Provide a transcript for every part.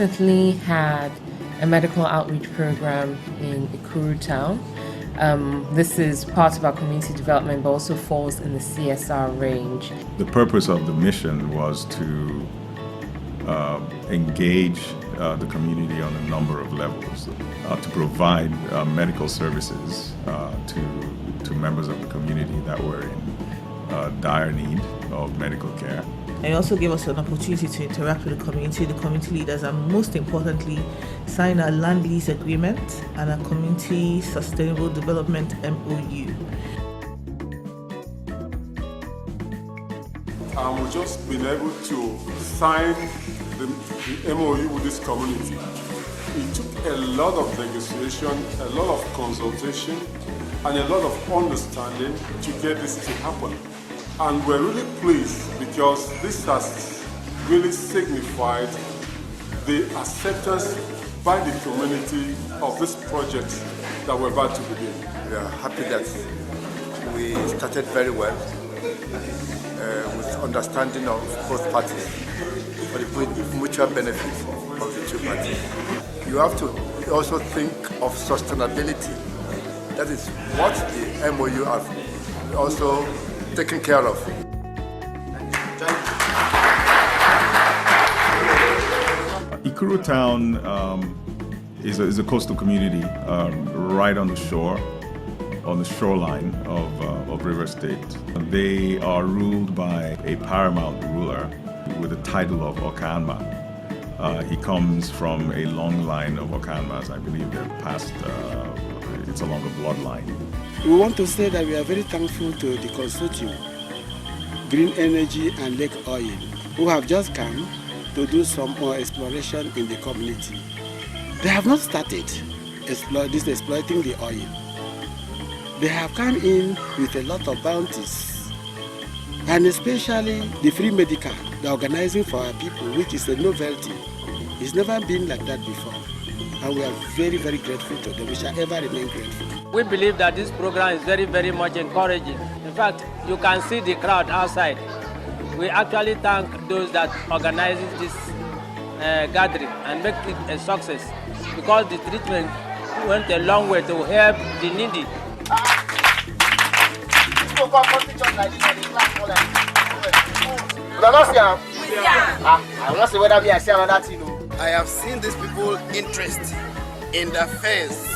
recently had a medical outreach program in Ikuru town. This is part of our community development, but also falls in the CSR range. The purpose of the mission was to engage the community on a number of levels, to provide medical services to members of the community that were in dire need of medical care. And it also gave us an opportunity to interact with the community leaders, and most importantly, sign a land lease agreement and a community sustainable development MOU. We've just been able to sign the MOU with this community. It took a lot of negotiation, a lot of consultation, and a lot of understanding to get this to happen. And we're really pleased because this has really signified the acceptance by the community of this project that we're about to begin. We are happy that we started very well with understanding of both parties for the mutual benefit of the two parties. You have to also think of sustainability. That is what the MOU has also taken care of. Ikuru town is a coastal community right on the shore, on the shoreline of River State. They are ruled by a paramount ruler with the title of Okanma. He comes from a long line of Okanmas. I believe they're past, it's along a bloodline. We want to say that we are very thankful to the consortium, Green Energy and Lekoil, who have just come to do some more exploration in the community. They have not started exploiting the oil. They have come in with a lot of bounties, and especially the free medical, the organizing for our people, which is a novelty. It's never been like that before, and we are very, very grateful to them. We shall ever remain grateful. We believe that this program is very, very much encouraging. In fact, you can see the crowd outside. We actually thank those that organize this gathering and make it a success, because the treatment went a long way to help the needy. I have seen these people interest in the affairs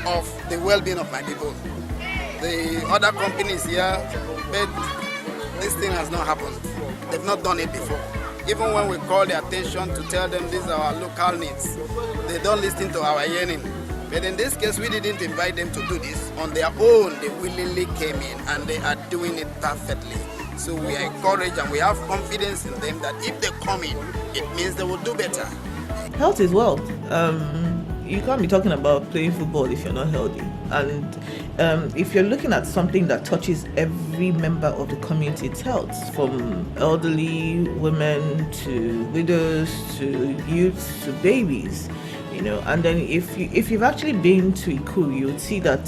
of the well-being of my people. The other companies here, but this thing has not happened. They've not done it before. Even when we call their attention to tell them these are our local needs, they don't listen to our yearning. But in this case, we didn't invite them to do this. On their own, they willingly came in, and they are doing it perfectly. So we are encouraged, and we have confidence in them that if they come in, it means they will do better. Health is wealth. You can't be talking about playing football if you're not healthy. And if you're looking at something that touches every member of the community, it's health, from elderly women to widows to youths to babies, you know. And then if you've actually been to Ikuru, you would see that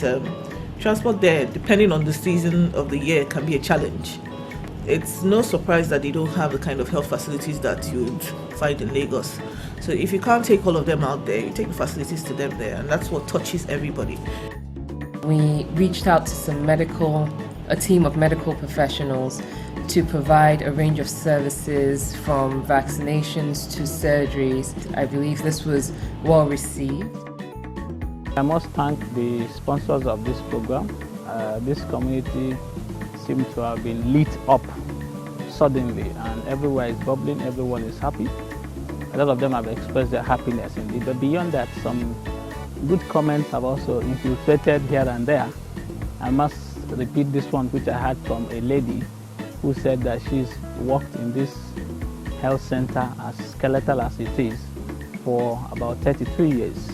transport there, depending on the season of the year, can be a challenge. It's no surprise that they don't have the kind of health facilities that you'd find in Lagos. So if you can't take all of them out there, you take the facilities to them there, and that's what touches everybody. We reached out to a team of medical professionals to provide a range of services, from vaccinations to surgeries. I believe this was well received. I must thank the sponsors of this program. This community seems to have been lit up suddenly, and everywhere is bubbling, everyone is happy. A lot of them have expressed their happiness indeed, but beyond that, some good comments have also infiltrated here and there. I must repeat this one, which I had from a lady who said that she's worked in this health center, as skeletal as it is, for about 33 years.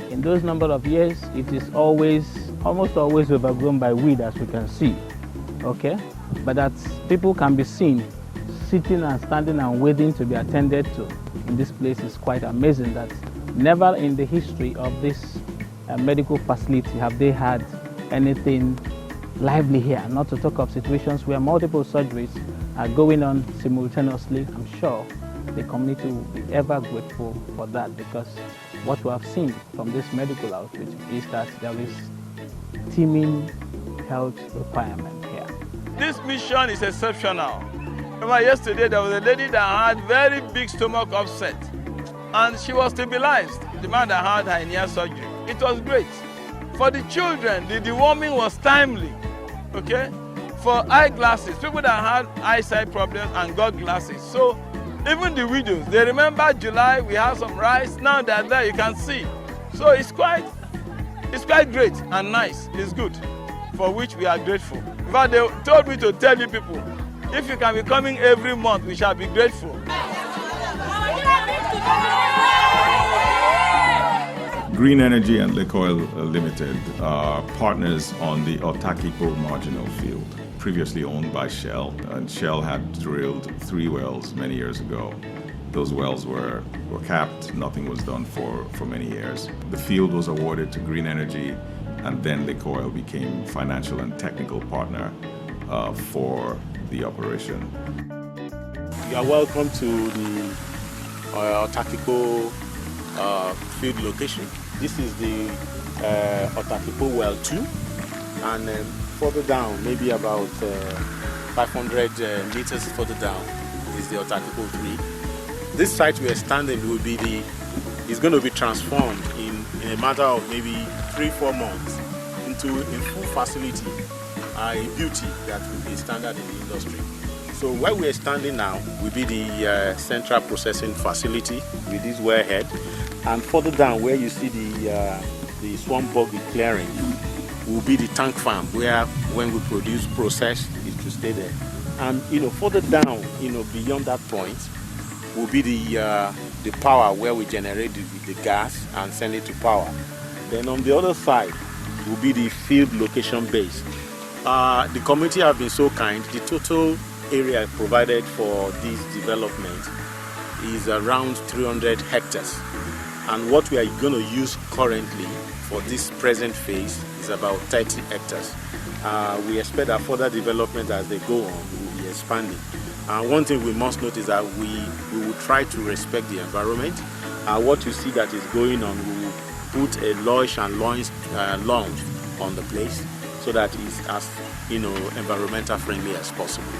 In those number of years, it is almost always overgrown by weed, as we can see, okay? But that people can be seen sitting and standing and waiting to be attended to in this place is quite amazing. That never in the history of this medical facility have they had anything lively here, not to talk of situations where multiple surgeries are going on simultaneously. I'm sure the community will be ever grateful for that, because what we have seen from this medical outreach is that there is teeming health requirement here. This mission is exceptional. Remember yesterday there was a lady that had very big stomach upset and she was stabilized. The man that had hernia surgery. It was great. For the children, the deworming was timely. Okay? For eyeglasses, people that had eyesight problems and got glasses. So even the widows, they remember July, we had some rice, now they're there, you can see. So it's quite great and nice, it's good, for which we are grateful. In fact, they told me to tell you people, if you can be coming every month, we shall be grateful. Green Energy and Lekoil Limited are partners on the Otakikpo marginal field, previously owned by Shell. And Shell had drilled 3 wells many years ago. Those wells were capped, nothing was done for many years. The field was awarded to Green Energy, and then Lekoil became financial and technical partner for the operation. You are welcome to the Otakikpo field location. This is the Otakikpo well 2, and further down, maybe about 500 meters further down, is the Otakikpo 3. This site we are standing will be is going to be transformed in a matter of maybe 3-4 months into a full facility, a beauty that will be standard in the industry. So where we are standing now will be the central processing facility with this wellhead, and further down where you see the swamp bog clearing will be the tank farm, where when we process, it will stay there. And further down, beyond that point, will be the power where we generate the gas and send it to power. Then on the other side will be the field location base. The community have been so kind. The total area provided for this development is around 300 hectares. And what we are going to use currently for this present phase is about 30 hectares. We expect that further development as they go on will be expanding. One thing we must note is that we will try to respect the environment. What you see that is going on, we will put a lush and lounge on the place so that it's as environmental friendly as possible.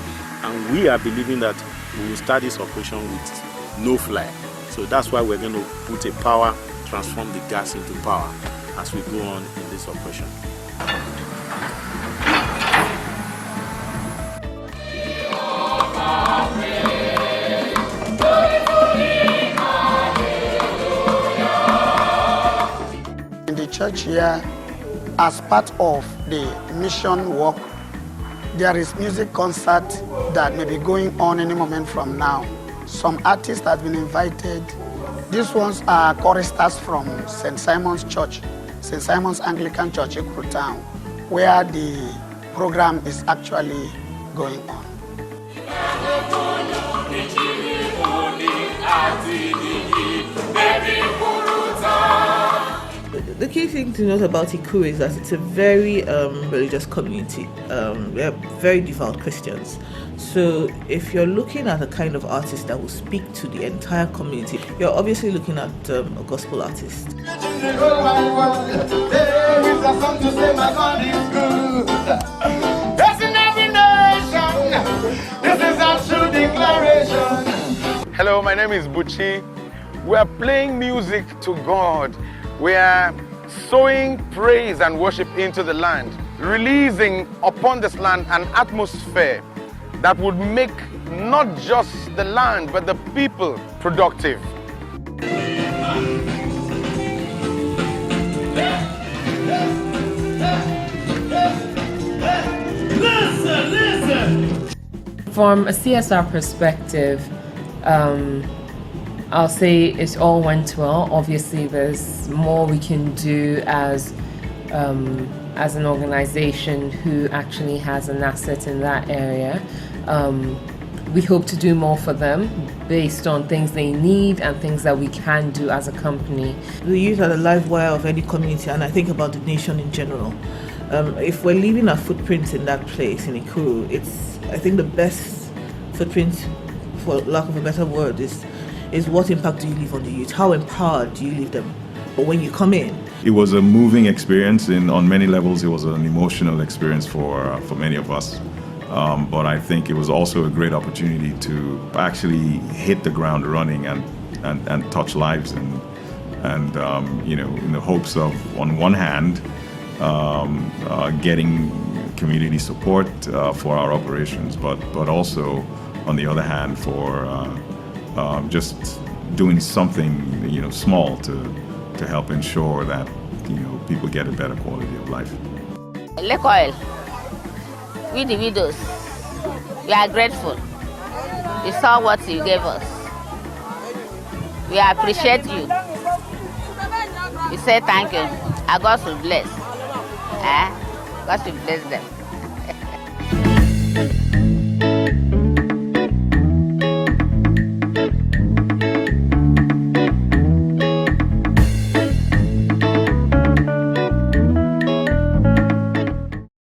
And we are believing that we will start this operation with no flare. So that's why we're going to put a power, transform the gas into power as we go on in this operation. In the church here, as part of the mission work, there is music concert that may be going on any moment from now. Some artists have been invited. These ones are choristers from St. Simon's Church, St. Simon's Anglican Church, Ekuru Town, where the program is actually going on. The key thing to note about Ekuru is that it's a very religious community. We are very devout Christians. So if you're looking at a kind of artist that will speak to the entire community, you're obviously looking at a gospel artist. Hello, my name is Buchi. We are playing music to God. We are sowing praise and worship into the land, releasing upon this land an atmosphere that would make not just the land but the people productive. Listen. From a CSR perspective, I'll say it all went well. Obviously, there's more we can do as an organization who actually has an asset in that area. We hope to do more for them based on things they need and things that we can do as a company. The youth are the live wire of any community, and I think about the nation in general. If we're leaving our footprints in that place, in Ekuru, I think the best footprint, for lack of a better word, is is what impact do you leave on the youth? How empowered do you leave them? But when you come in, it was a moving experience, and on many levels, it was an emotional experience for many of us. But I think it was also a great opportunity to actually hit the ground running and touch lives, and in the hopes of, on one hand, getting community support for our operations, but also, on the other hand, for just doing something small to help ensure that people get a better quality of life. Lekoil, we the widows, we are grateful. We saw what you gave us. We appreciate you. We say thank you. And God will bless. God will bless them.